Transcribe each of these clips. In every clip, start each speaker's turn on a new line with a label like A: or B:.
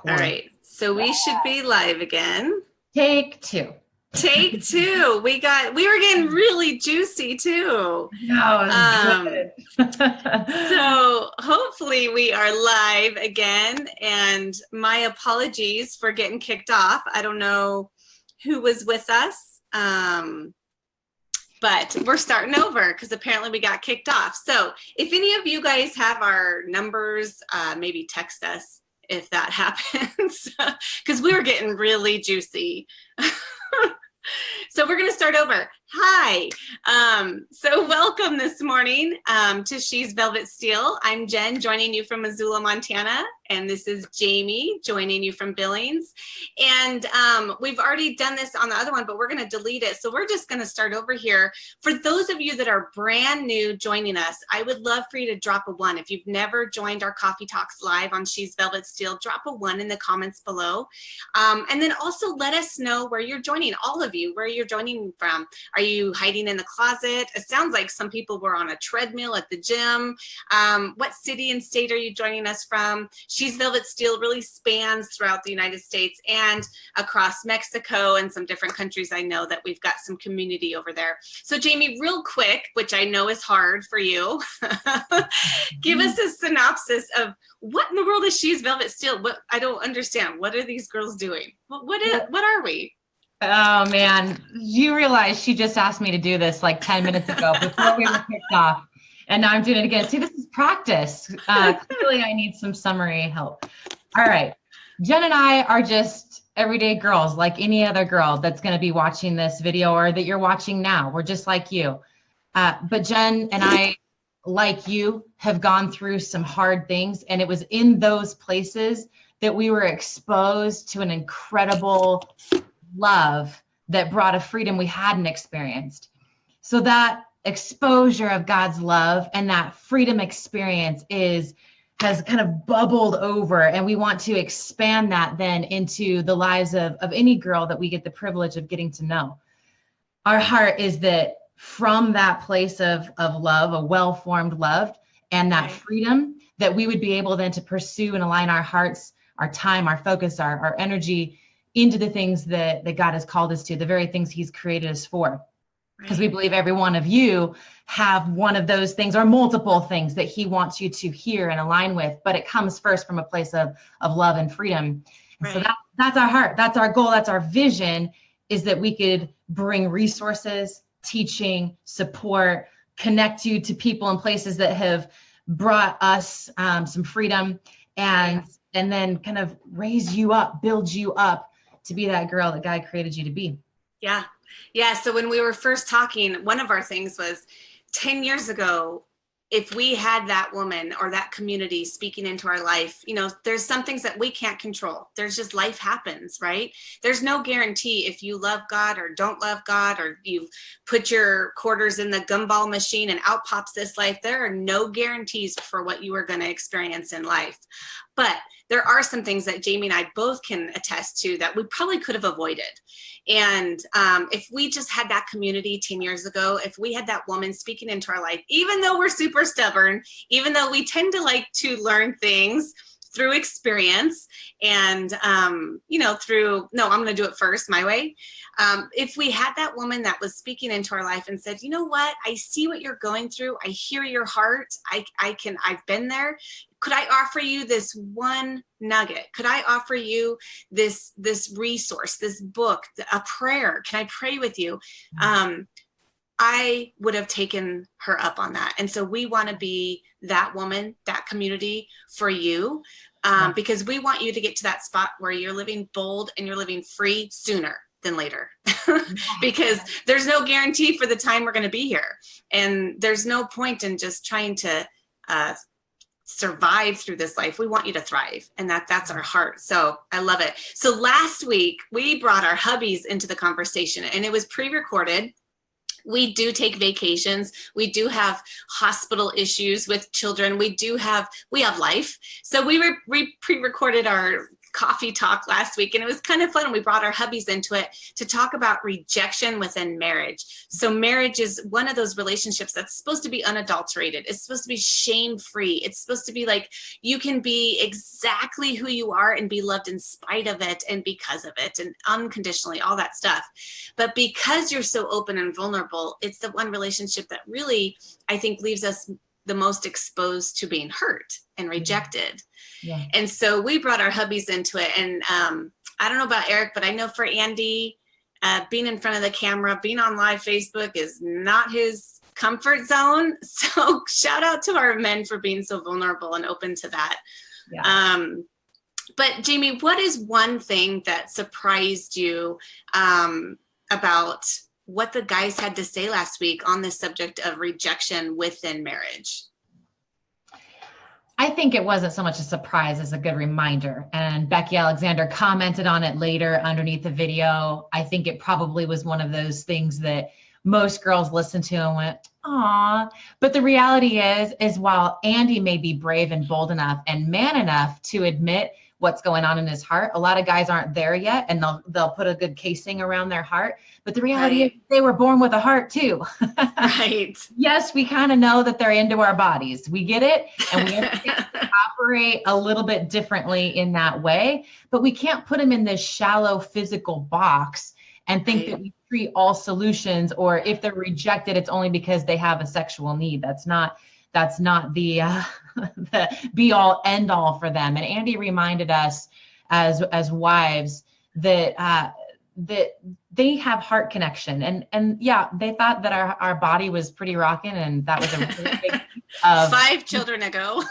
A: All right, so we should be live again.
B: Take two.
A: Take two. We were getting really juicy too.
B: No, it was good.
A: So hopefully we are live again, and my apologies for getting kicked off. I don't know who was with us, but we're starting over because apparently we got kicked off. So if any of you guys have our numbers, maybe text us if that happens, because we were getting really juicy. So we're going to start over. Hi. So welcome this morning to She's Velvet Steel. I'm Jen, joining you from Missoula, Montana. And this is Jamie, joining you from Billings. And we've already done this on the other one, but we're going to delete it. So we're just going to start over here. For those of you that are brand new joining us, I would love for you to drop a 1. If you've never joined our Coffee Talks live on She's Velvet Steel, drop a 1 in the comments below. And then also let us know where you're joining, all of you, where you're joining from. Are you hiding in the closet? It sounds like some people were on a treadmill at the gym. What city and state are you joining us from? She's Velvet Steel really spans throughout the United States and across Mexico and some different countries. I know that we've got some community over there. So Jamie, real quick, which I know is hard for you, give us a synopsis of what in the world is She's Velvet Steel? What, I don't understand. What are these girls doing? What are we?
B: Oh man, you realize she just asked me to do this like 10 minutes ago before we were kicked off. And now I'm doing it again. See, this is practice. Clearly I need some summary help. All right. Jen and I are just everyday girls like any other girl that's going to be watching this video or that you're watching now. We're just like you. But Jen and I, like you, have gone through some hard things. And it was in those places that we were exposed to an incredible love that brought a freedom we hadn't experienced. So that exposure of God's love and that freedom experience has kind of bubbled over, and we want to expand that then into the lives of any girl that we get the privilege of getting to know. Our heart is that from that place of love, a well-formed love, and that freedom, that we would be able then to pursue and align our hearts, our time, our focus, our energy into the things that God has called us to, the very things he's created us for. Because we believe every one of you have one of those things or multiple things that he wants you to hear and align with, but it comes first from a place of love and freedom. And so that's our heart. That's our goal. That's our vision, is that we could bring resources, teaching, support, connect you to people and places that have brought us some freedom, and then kind of raise you up, build you up to be that girl that God created you to be.
A: Yeah. So when we were first talking, one of our things was 10 years ago, if we had that woman or that community speaking into our life, there's some things that we can't control. There's just, life happens, right? There's no guarantee if you love God or don't love God, or you've put your quarters in the gumball machine and out pops this life. There are no guarantees for what you are going to experience in life. But there are some things that Jamie and I both can attest to that we probably could have avoided. And if we just had that community 10 years ago, if we had that woman speaking into our life, even though we're super stubborn, even though we tend to like to learn things through experience and, I'm going to do it first my way. If we had that woman that was speaking into our life and said, you know what, I see what you're going through. I hear your heart. I've been there. Could I offer you this one nugget? Could I offer you this resource, this book, a prayer? Can I pray with you? I would have taken her up on that. And so we want to be that woman, that community for you, because we want you to get to that spot where you're living bold and you're living free sooner than later. Because there's no guarantee for the time we're going to be here. And there's no point in just trying to survive through this life. We want you to thrive, and that's our heart. So I love it. So last week we brought our hubbies into the conversation, and it was pre-recorded. We do take vacations. We do have hospital issues with children. We have life. So we pre-recorded our coffee talk last week, and it was kind of fun. We brought our hubbies into it to talk about rejection within marriage. So marriage is one of those relationships that's supposed to be unadulterated. It's supposed to be shame-free. It's supposed to be like you can be exactly who you are and be loved in spite of it and because of it and unconditionally, all that stuff. But because you're so open and vulnerable, it's the one relationship that really, I think, leaves us the most exposed to being hurt and rejected.
B: Yeah.
A: And so we brought our hubbies into it. And I don't know about Eric, but I know for Andy, being in front of the camera, being on live Facebook is not his comfort zone. So shout out to our men for being so vulnerable and open to that.
B: Yeah.
A: But Jamie, what is one thing that surprised you about what the guys had to say last week on this subject of rejection within marriage?
B: I think it wasn't so much a surprise as a good reminder. And Becky Alexander commented on it later underneath the video. I think it probably was one of those things that most girls listened to and went, "Aw." But the reality is while Andy may be brave and bold enough and man enough to admit what's going on in his heart, a lot of guys aren't there yet, and they'll put a good casing around their heart. But the reality is they were born with a heart too.
A: Right.
B: Yes, we kind of know that they're into our bodies. We get it, and we understand to operate a little bit differently in that way. But we can't put them in this shallow physical box and think that we treat all solutions, or if they're rejected, it's only because they have a sexual need. That's not the the be all end all for them. And Andy reminded us as wives that that they have heart connection, and yeah, they thought that our body was pretty rocking, and that was a really big of
A: 5 children ago.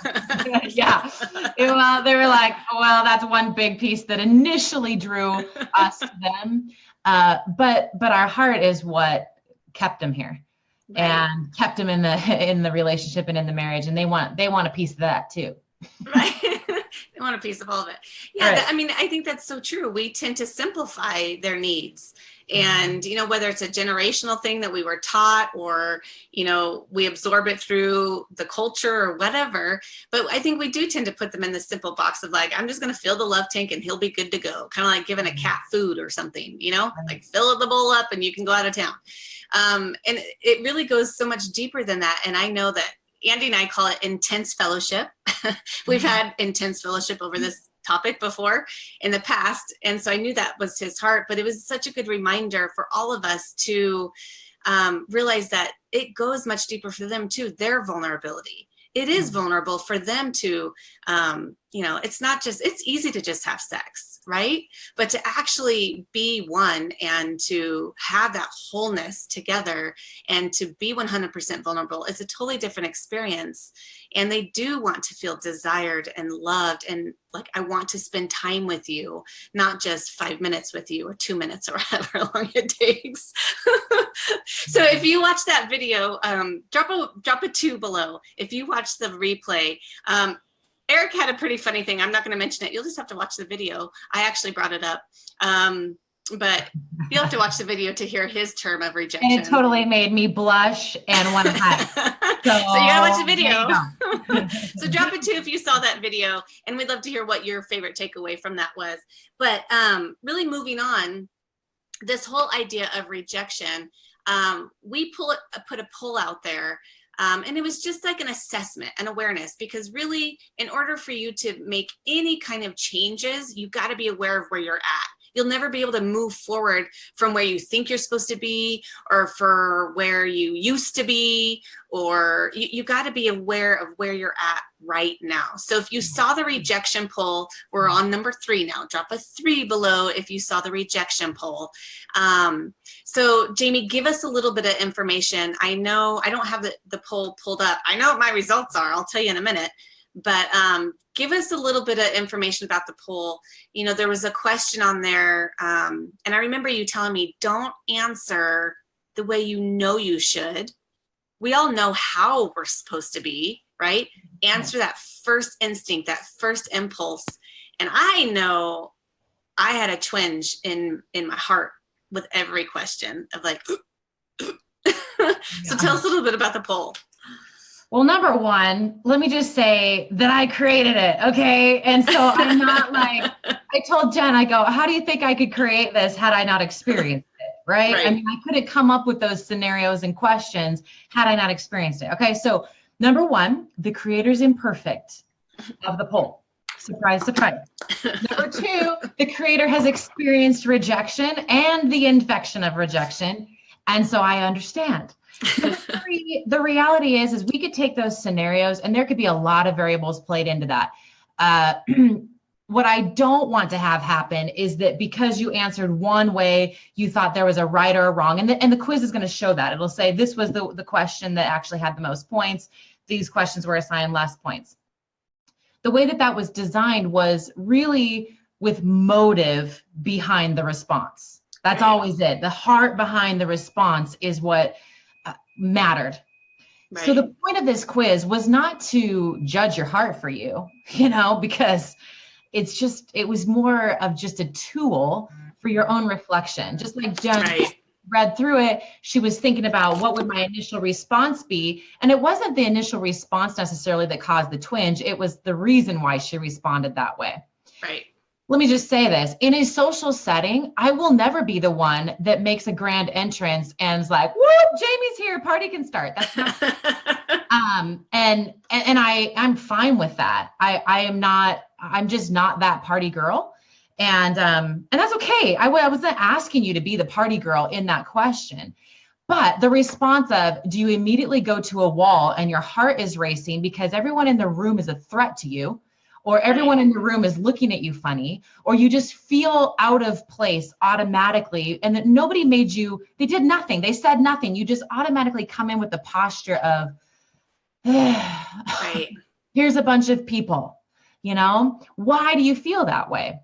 B: Yeah. Well, they were like, well, that's one big piece that initially drew us to them. But our heart is what kept them here. Right. And kept them in the relationship and in the marriage. And they want a piece of that too.
A: Right. They want a piece of all of it. Yeah.
B: Right.
A: I mean, I think that's so true. We tend to simplify their needs. And, whether it's a generational thing that we were taught or, we absorb it through the culture or whatever. But I think we do tend to put them in the simple box of like, I'm just going to fill the love tank and he'll be good to go. Kind of like giving a cat food or something, like fill the bowl up and you can go out of town. And it really goes so much deeper than that. And I know that Andy and I call it intense fellowship. We've had intense fellowship over this topic before in the past. And so I knew that was his heart, but it was such a good reminder for all of us to realize that it goes much deeper for them too, their vulnerability. It is vulnerable for them to, it's easy to just have sex, right? But to actually be one and to have that wholeness together and to be 100% vulnerable is a totally different experience. And they do want to feel desired and loved and like, I want to spend time with you, not just 5 minutes with you or 2 minutes or however long it takes. So if you watch that video, drop a 2 below. If you watch the replay, Eric had a pretty funny thing. I'm not going to mention it. You'll just have to watch the video. I actually brought it up. But you'll have to watch the video to hear his term of rejection.
B: And it totally made me blush and want to hide.
A: So you gotta watch the video. So drop a 2 if you saw that video. And we'd love to hear what your favorite takeaway from that was. But really moving on, this whole idea of rejection, we put a poll out there. And it was just like an assessment, an awareness, because really, in order for you to make any kind of changes, you got to be aware of where you're at. You'll never be able to move forward from where you think you're supposed to be or for where you used to be, or you got to be aware of where you're at right now. So if you saw the rejection poll, we're on number 3 now. Drop a 3 below if you saw the rejection poll. So Jamie, give us a little bit of information. I know I don't have the poll pulled up. I know what my results are. I'll tell you in a minute. But give us a little bit of information about the poll. There was a question on there, and I remember you telling me, don't answer the way you know you should. We all know how we're supposed to be, right? Answer that first instinct, that first impulse. And I know I had a twinge in my heart with every question of like, So tell us a little bit about the poll.
B: Well, number one, let me just say that I created it, okay? And so I'm not like, I told Jen, I go, how do you think I could create this had I not experienced it? Right? I
A: Right.
B: mean, I couldn't come up with those scenarios and questions had I not experienced it. Okay. So number one, the creator's imperfect of the poll. Surprise, surprise. Number two, the creator has experienced rejection and the infection of rejection. And so I understand. Number three, the reality is we could take those scenarios and there could be a lot of variables played into that. What I don't want to have happen is that because you answered one way, you thought there was a right or a wrong. And the quiz is going to show that. It'll say this was the question that actually had the most points. These questions were assigned less points. The way that was designed was really with motive behind the response. That's
A: Right.
B: always it. The heart behind the response is what mattered.
A: Right.
B: So the point of this quiz was not to judge your heart for you, because it was more of just a tool for your own reflection. Just like Jen
A: Right.
B: read through it, she was thinking about what would my initial response be. And it wasn't the initial response necessarily that caused the twinge. It was the reason why she responded that way.
A: Right.
B: Let me just say this. In a social setting, I will never be the one that makes a grand entrance and is like, whoop, Jamie's here, party can start. That's not, and I'm fine with that. I'm just not that party girl. And that's okay. I wasn't asking you to be the party girl in that question. But the response of, do you immediately go to a wall and your heart is racing because everyone in the room is a threat to you, or everyone in the room is looking at you funny, or you just feel out of place automatically, and that nobody made you, they did nothing, they said nothing. You just automatically come in with the posture of,
A: Right.
B: here's a bunch of people, why do you feel that way?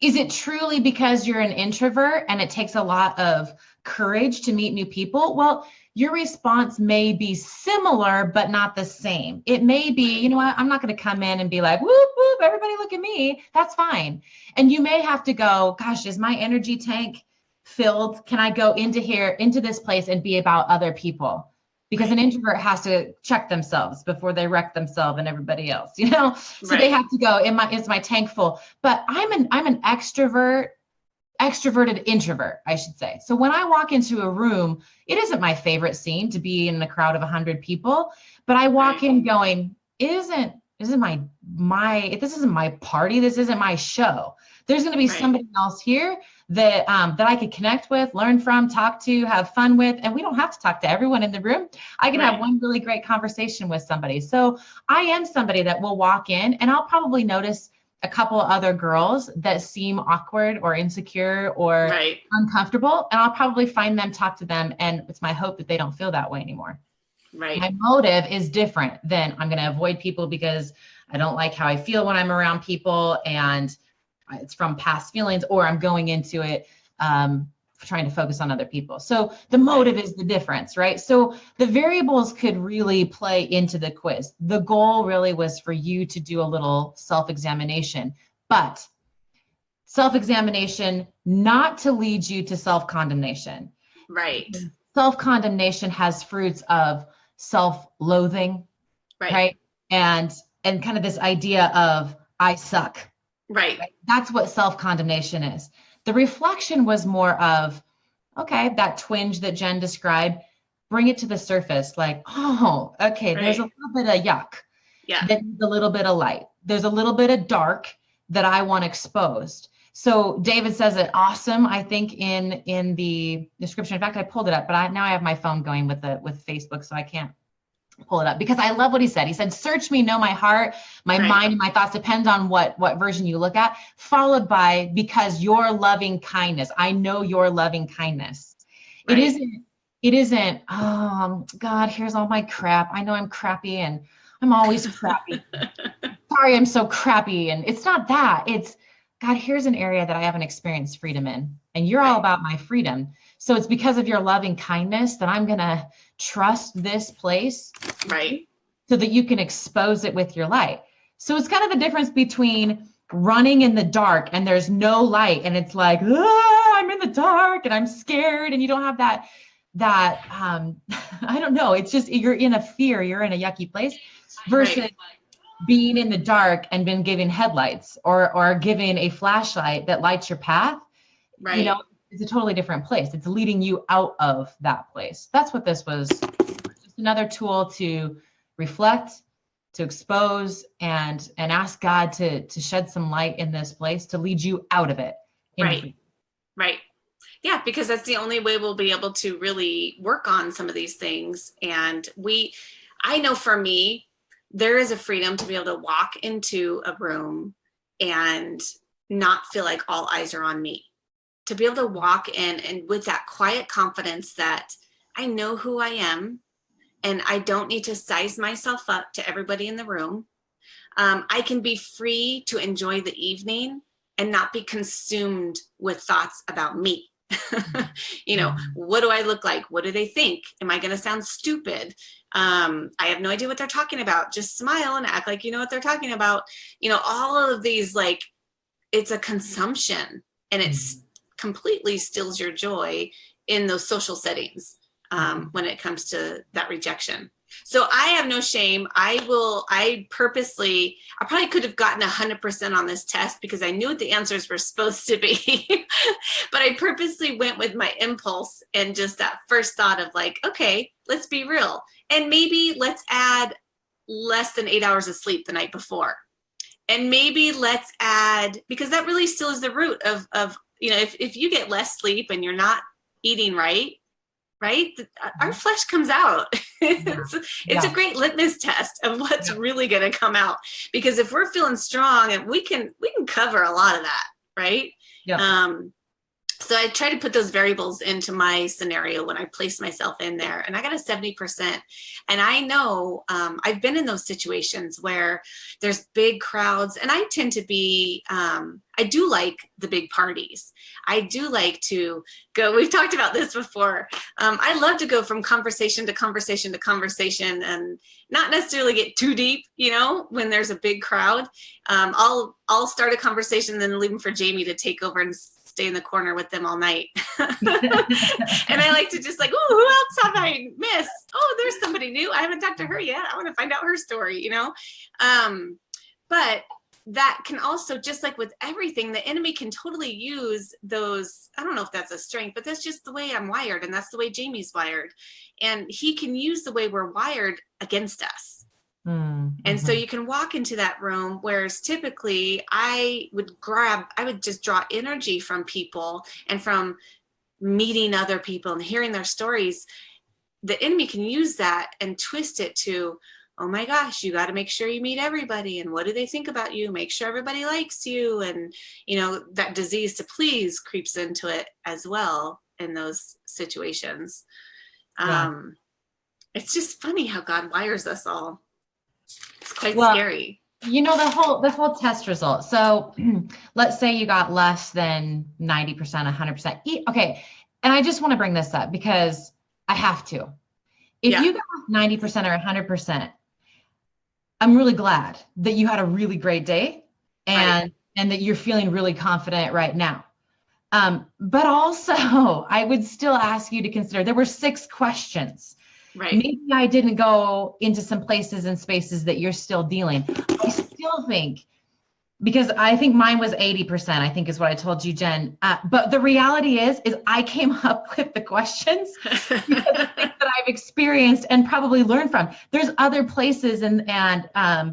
B: Is it truly because you're an introvert and it takes a lot of courage to meet new people? Well, your response may be similar, but not the same. It may be, I'm not going to come in and be like, whoop, whoop, everybody look at me. That's fine. And you may have to go, gosh, is my energy tank filled? Can I go into this place and be about other people? Because an introvert has to check themselves before they wreck themselves and everybody else, So they have to go, is my tank full? But I'm an extroverted introvert, I should say. So when I walk into a room, it isn't my favorite scene to be in a crowd of 100 people, but I walk in going, this isn't my party. This isn't my show. There's going to be somebody else here that I could connect with, learn from, talk to, have fun with. And we don't have to talk to everyone in the room. I can have one really great conversation with somebody. So I am somebody that will walk in and I'll probably notice a couple other girls that seem awkward or insecure or uncomfortable. And I'll probably find them, talk to them. And it's my hope that they don't feel that way anymore.
A: Right.
B: My motive is different than I'm going to avoid people because I don't like how I feel when I'm around people and it's from past feelings, or I'm going into it trying to focus on other people. So the motive is the difference, right? So the variables could really play into the quiz. The goal really was for you to do a little self-examination, but self-examination not to lead you to self-condemnation.
A: Right.
B: Self-condemnation has fruits of self-loathing, right? And kind of this idea of I suck.
A: Right.
B: That's what self-condemnation is. The reflection was more of, okay, that twinge that Jen described, bring it to the surface. Like, oh, okay, there's a little bit of yuck.
A: Yeah.
B: There's a little bit of light. There's a little bit of dark that I want exposed. So David says it awesome, I think, in the description. In fact, I pulled it up, but now I have my phone going with Facebook, so I can't pull it up because I love what he said. He said, search me, know my heart, my mind, and my thoughts. Depends on what version you look at, followed by because your loving kindness. I know your loving kindness. It isn't, oh God, here's all my crap. I know I'm crappy and I'm always crappy. Sorry, I'm so crappy. And it's not that. It's, God, here's an area that I haven't experienced freedom in. And you're all about my freedom. So it's because of your loving kindness that I'm going to trust this place.
A: Right.
B: So that you can expose it with your light. So it's kind of the difference between running in the dark and there's no light. And it's like, I'm in the dark and I'm scared. And you don't have that, I don't know. It's just, you're in a fear, you're in a yucky place versus being in the dark and been given headlights or given a flashlight that lights your path, you know,
A: Right.
B: it's a totally different place. It's leading you out of that place. That's what this was. Just another tool to reflect, to expose, and ask God to shed some light in this place to lead you out of it.
A: Right. Right. Yeah, because that's the only way we'll be able to really work on some of these things. And I know for me, there is a freedom to be able to walk into a room and not feel like all eyes are on me. To be able to walk in and with that quiet confidence that I know who I am and I don't need to size myself up to everybody in the room. I can be free to enjoy the evening and not be consumed with thoughts about me. You know, what do I look like? What do they think? Am I going to sound stupid? I have no idea what they're talking about. Just smile and act like you know what they're talking about. You know, all of these, like, it's a consumption, and it's completely steals your joy in those social settings when it comes to that rejection. So I have no shame. I probably could have gotten 100% on this test because I knew what the answers were supposed to be. But I purposely went with my impulse and just that first thought of like, okay, let's be real. And maybe let's add less than 8 hours of sleep the night before. And maybe let's add, because that really still is the root of you know, if you get less sleep and you're not eating right, our flesh comes out. It's a great litmus test of what's really going to come out, because if we're feeling strong, and we can cover a lot of that, right? So I try to put those variables into my scenario when I place myself in there, and I got a 70%. And I know I've been in those situations where there's big crowds, and I tend to be, I do like the big parties. I do like to go, we've talked about this before. I love to go from conversation to conversation to conversation and not necessarily get too deep, you know, when there's a big crowd. I'll start a conversation and then leave them for Jamie to take over and stay in the corner with them all night. And I like to just like, oh, who else have I missed? Oh, there's somebody new. I haven't talked to her yet. I want to find out her story, you know? But that can also, just like with everything, the enemy can totally use those. I don't know if that's a strength, but that's just the way I'm wired. And that's the way Jamie's wired. And he can use the way we're wired against us. And so you can walk into that room, whereas typically I would just draw energy from people and from meeting other people and hearing their stories. The enemy can use that and twist it to, oh my gosh, you got to make sure you meet everybody. And what do they think about you? Make sure everybody likes you. And, you know, that disease to please creeps into it as well in those situations. It's just funny how God wires us all. It's quite scary.
B: You know, the whole test result. So let's say you got less than 90%, 100%. Okay. And I just want to bring this up because I have to. If you got 90% or 100%, I'm really glad that you had a really great day and that you're feeling really confident right now. But also I would still ask you to consider, there were 6 questions. Right. Maybe I didn't go into some places and spaces that you're still dealing. I still think, because I think mine was 80%, I think is what I told you, Jen. But the reality is I came up with the questions because of things that I've experienced and probably learned from. There's other places and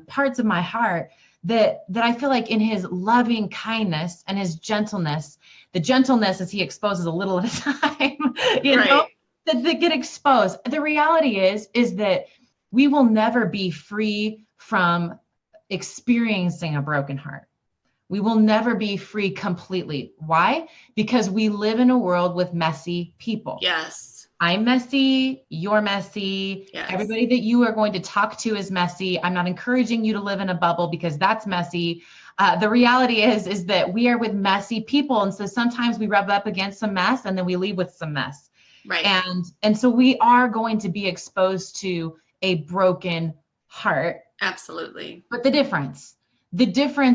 B: parts of my heart that I feel like in his loving kindness and his gentleness, the gentleness as he exposes a little at a time, you know, that get exposed. The reality is that we will never be free from experiencing a broken heart. We will never be free completely. Why? Because we live in a world with messy people.
A: Yes.
B: I'm messy. You're messy. Yes. Everybody that you are going to talk to is messy. I'm not encouraging you to live in a bubble because that's messy. The reality is that we are with messy people. And so sometimes we rub up against some mess and then we leave with some mess. Right. And so we are going to be exposed to a broken heart.
A: Absolutely.
B: But the difference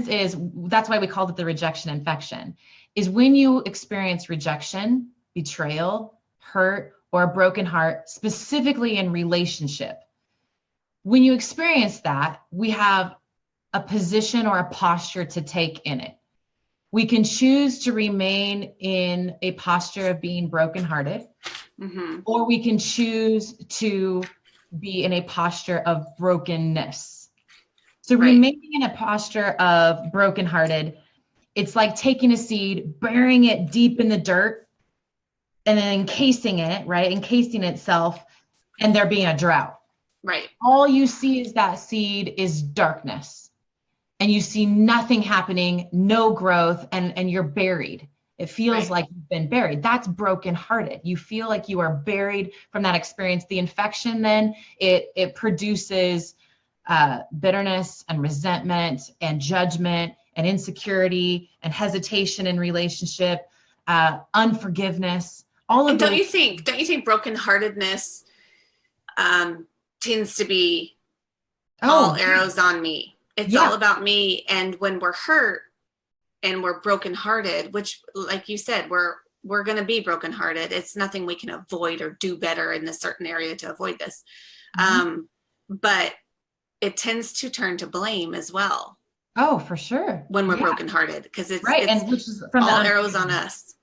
B: is, that's why we called it the rejection infection, is when you experience rejection, betrayal, hurt, or a broken heart, specifically in relationship. When you experience that, we have a position or a posture to take in it. We can choose to remain in a posture of being brokenhearted, or we can choose to be in a posture of brokenness. So remaining in a posture of brokenhearted, it's like taking a seed, burying it deep in the dirt, and then encasing it, right? Encasing itself, and there being a drought.
A: Right.
B: All you see is that seed is darkness. And you see nothing happening, no growth, and you're buried. It feels like you've been buried. That's brokenhearted. You feel like you are buried from that experience. The infection then, it produces bitterness and resentment and judgment and insecurity and hesitation in relationship, unforgiveness, all of
A: and
B: those.
A: Don't you think brokenheartedness tends to be all arrows on me? It's all about me. And when we're hurt and we're brokenhearted, which, like you said, we're going to be brokenhearted. It's nothing we can avoid or do better in a certain area to avoid this. But it tends to turn to blame as well.
B: Oh, for sure.
A: When we're brokenhearted, because it's
B: and which is from
A: all arrows on us.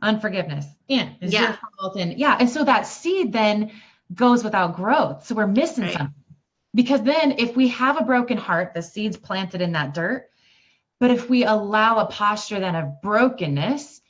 B: Unforgiveness. It's your fault. And so that seed then goes without growth. So we're missing something. Because then if we have a broken heart, the seed's planted in that dirt. But if we allow a posture then of brokenness,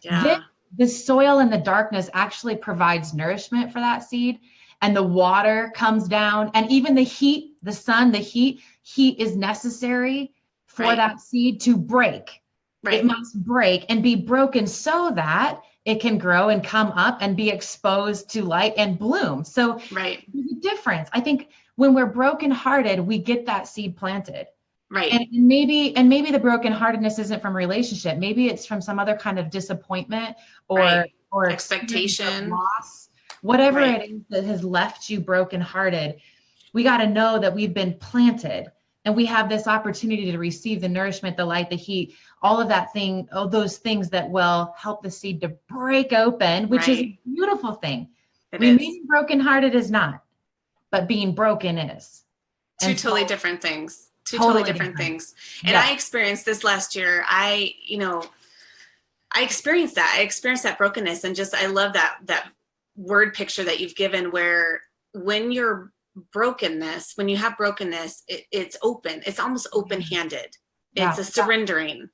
B: then the soil and the darkness actually provides nourishment for that seed. And the water comes down, and even the heat, the sun, the heat is necessary for that seed to break. It must break and be broken so that it can grow and come up and be exposed to light and bloom. So there's a difference. I think when we're brokenhearted, we get that seed planted.
A: Right.
B: And maybe the brokenheartedness isn't from relationship. Maybe it's from some other kind of disappointment or
A: expectation,
B: loss, whatever it is that has left you brokenhearted. We got to know that we've been planted and we have this opportunity to receive the nourishment, the light, the heat, all of that thing, all those things that will help the seed to break open, which is a beautiful thing. Remaining brokenhearted is not, but being broken is.
A: Two totally different things. Totally different things. And I experienced this last year. I experienced that. I experienced that brokenness, and I love that word picture that you've given, where when you're brokenness, when you have brokenness, it's open. It's almost open-handed. It's a surrendering.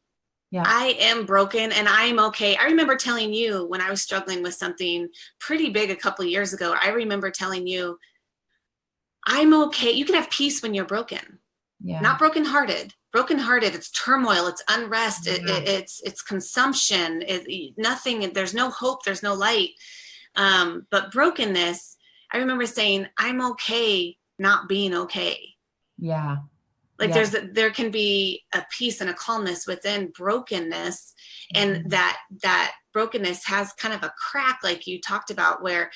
A: I am broken and I'm okay. I remember telling you when I was struggling with something pretty big a couple of years ago, I remember telling you, I'm okay. You can have peace when you're broken. Not brokenhearted. Brokenhearted, it's turmoil, it's unrest, it's consumption, nothing, there's no hope, there's no light. But brokenness, I remember saying, I'm okay not being okay. There can be a peace and a calmness within brokenness, and that brokenness has kind of a crack, like you talked about, where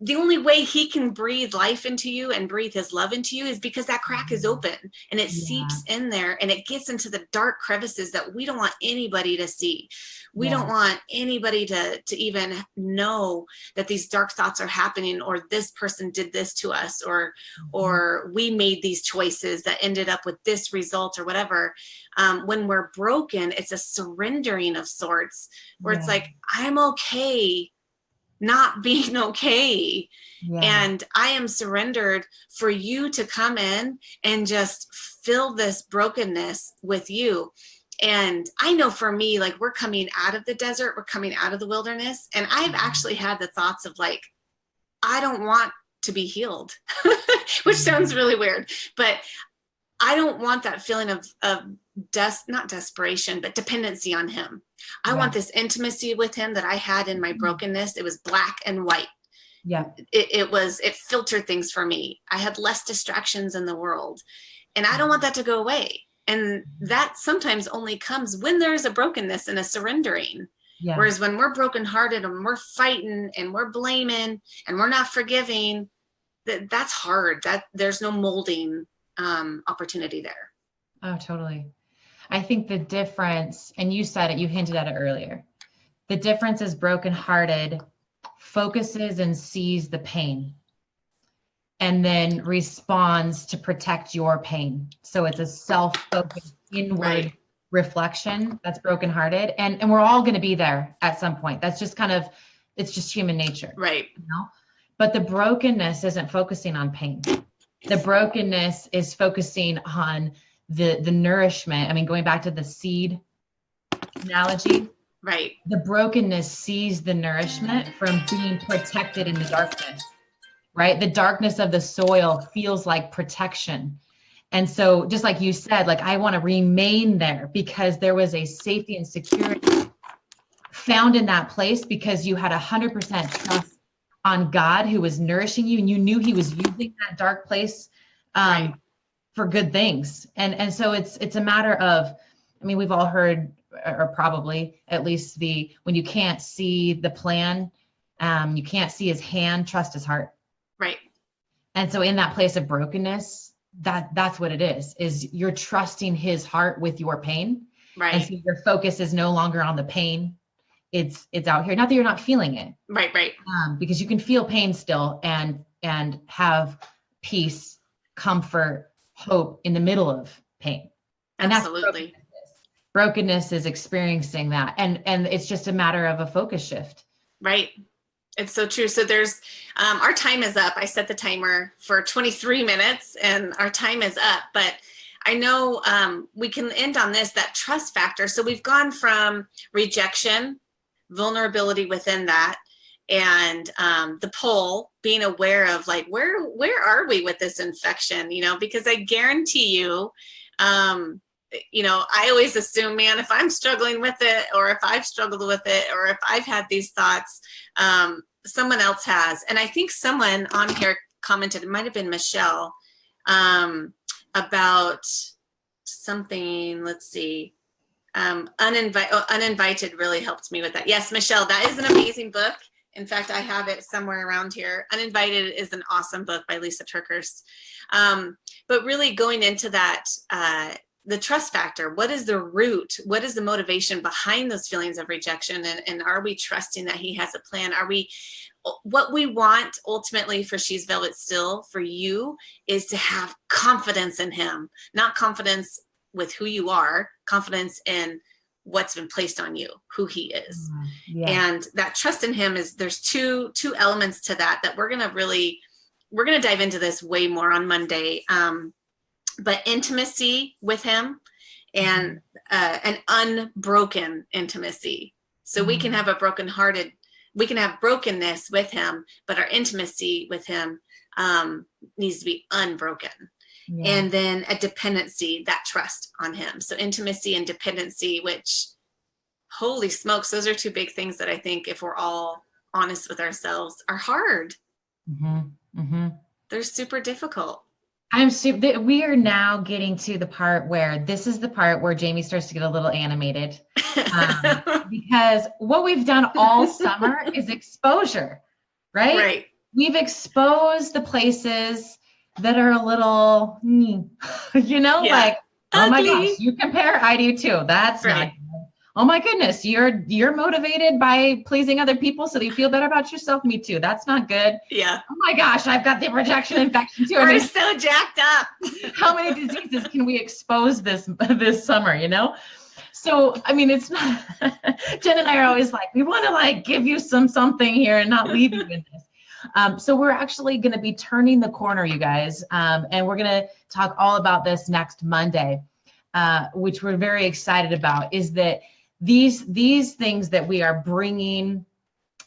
A: the only way he can breathe life into you and breathe his love into you is because that crack is open and it seeps in there and it gets into the dark crevices that we don't want anybody to see. We don't want anybody to even know that these dark thoughts are happening, or this person did this to us, or we made these choices that ended up with this result or whatever. When we're broken, it's a surrendering of sorts, where it's like, I'm okay not being okay. And I am surrendered for you to come in and just fill this brokenness with you. And I know for me, like, we're coming out of the desert, we're coming out of the wilderness. And I've actually had the thoughts of like, I don't want to be healed, which sounds really weird, but I don't want that feeling of not desperation, but dependency on him. I want this intimacy with him that I had in my brokenness. It was black and white. It filtered things for me. I had less distractions in the world, and I don't want that to go away. And that sometimes only comes when there's a brokenness and a surrendering. Whereas when we're brokenhearted and we're fighting and we're blaming and we're not forgiving, that's hard. That there's no molding opportunity there.
B: Oh, totally. I think the difference, and you said it, you hinted at it earlier, the difference is brokenhearted focuses and sees the pain. and then responds to protect your pain. So it's a self-focused inward reflection that's brokenhearted. And we're all going to be there at some point. That's just kind of, it's just human nature.
A: Right.
B: You know? But the brokenness isn't focusing on pain. The brokenness is focusing on the nourishment. I mean, going back to the seed analogy,
A: right.
B: The brokenness sees the nourishment from being protected in the darkness, right? The darkness of the soil feels like protection. And so just like you said, like, I want to remain there because there was a safety and security found in that place because you had 100% trust on God who was nourishing you, and you knew he was using that dark place for good things. And so it's a matter of, I mean, we've all heard, or probably at least when you can't see the plan, you can't see his hand, trust his heart.
A: Right.
B: And so in that place of brokenness, that's what it is you're trusting his heart with your pain.
A: Right.
B: And so your focus is no longer on the pain. It's out here. Not that you're not feeling it.
A: Right. Right.
B: Because you can feel pain still and have peace, comfort, hope in the middle of pain. And
A: absolutely.
B: Brokenness is experiencing that. And it's just a matter of a focus shift.
A: Right. It's so true. So there's, our time is up. I set the timer for 23 minutes and our time is up, but I know we can end on this, that trust factor. So we've gone from rejection, vulnerability within that, and the pull, being aware of like, where are we with this infection? You know, because I guarantee you, you know, I always assume, man, if I'm struggling with it, or if I've struggled with it, or if I've had these thoughts, someone else has. And I think someone on here commented, it might've been Michelle, about something, let's see, Uninvited really helped me with that. Yes, Michelle, that is an amazing book. In fact, I have it somewhere around here. Uninvited is an awesome book by Lisa Turkhurst. But really going into that, the trust factor, what is the root? What is the motivation behind those feelings of rejection? And are we trusting that he has a plan? What we want ultimately for She's Velvet Still for you is to have confidence in him, not confidence with who you are, confidence in what's been placed on you, who he is. Yeah. And that trust in him is, there's two elements to that we're going to dive into this way more on Monday. But intimacy with him and an unbroken intimacy. So we can have we can have brokenness with him, but our intimacy with him needs to be unbroken. Yeah. And then a dependency, that trust on him. So intimacy and dependency, which, holy smokes, those are two big things that I think, if we're all honest with ourselves, are hard. Mm-hmm. Mm-hmm. They're super difficult.
B: We are now getting to the part where this is the part where Jamie starts to get a little animated, because what we've done all summer is exposure, right?
A: Right.
B: We've exposed the places that are a little, you know, yeah. Like, ugly. Oh my gosh, you compare, I do too. That's right. Not good. Oh my goodness, you're motivated by pleasing other people so that you feel better about yourself. Me too. That's not good.
A: Yeah.
B: Oh my gosh, I've got the rejection infection too.
A: We're so jacked up.
B: How many diseases can we expose this summer, you know? So, I mean, it's not, Jen and I are always like, we want to like give you something here and not leave you in this. So we're actually going to be turning the corner, you guys. And we're going to talk all about this next Monday, which we're very excited about, is that these things that we are bringing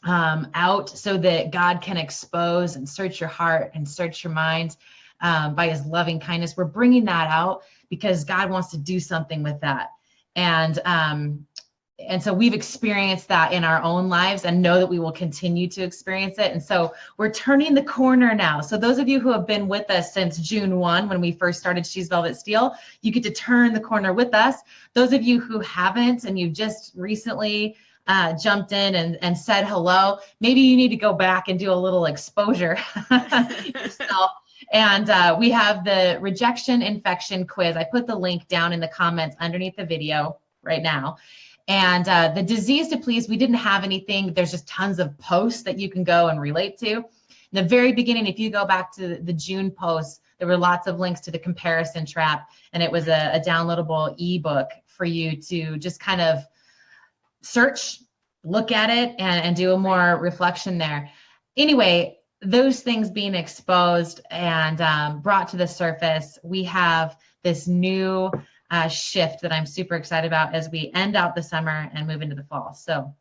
B: out so that God can expose and search your heart and search your minds by his loving kindness. We're bringing that out because God wants to do something with that. And so we've experienced that in our own lives and know that we will continue to experience it. And so we're turning the corner now. So those of you who have been with us since June 1, when we first started She's Velvet Steel, you get to turn the corner with us. Those of you who haven't and you just recently jumped in and said hello, maybe you need to go back and do a little exposure yourself. And we have the rejection infection quiz. I put the link down in the comments underneath the video right now. And the disease to please, we didn't have anything. There's just tons of posts that you can go and relate to. the very beginning, if you go back to the June post, there were lots of links to the comparison trap, and it was a downloadable ebook for you to just kind of search, look at it, and do a more reflection there. Anyway, those things being exposed and brought to the surface, we have this new shift that I'm super excited about as we end out the summer and move into the fall. So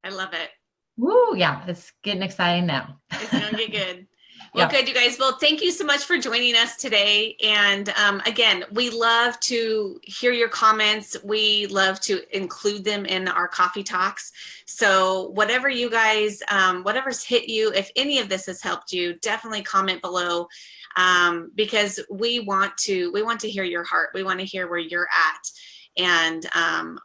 A: I love it.
B: woo, yeah, it's getting exciting now.
A: It's going to get good. Well,
B: Yeah.
A: good, you guys. Well, thank you so much for joining us today. And again, we love to hear your comments. We love to include them in our coffee talks. So whatever you guys, whatever's hit you, if any of this has helped you, definitely comment below, because we want to hear your heart. We want to hear where you're at. And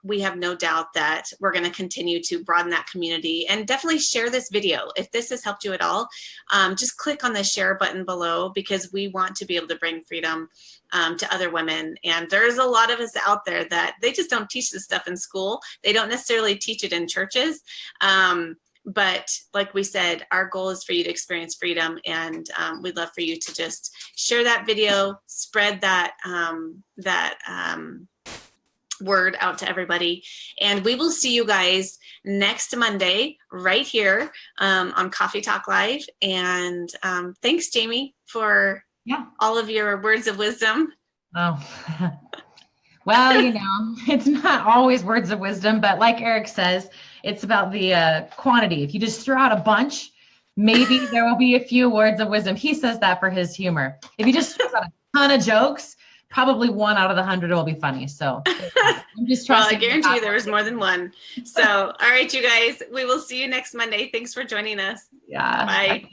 A: we have no doubt that we're going to continue to broaden that community, and definitely share this video. If this has helped you at all, just click on the share button below, because we want to be able to bring freedom to other women. And there's a lot of us out there that they just don't teach this stuff in school. They don't necessarily teach it in churches. But like we said, our goal is for you to experience freedom, and we'd love for you to just share that video, spread that word out to everybody. And we will see you guys next Monday right here on Coffee Talk Live. And thanks, Jamie, for all of your words of wisdom.
B: Oh, well, it's not always words of wisdom, but like Eric says, it's about the quantity. If you just throw out a bunch, maybe there will be a few words of wisdom. He says that for his humor. If you just throw out a ton of jokes, probably 1 out of the 100 will be funny. So I'm just trying.
A: Well, I guarantee you there was more than one. So, all right, you guys, we will see you next Monday. Thanks for joining us.
B: Yeah.
A: Bye.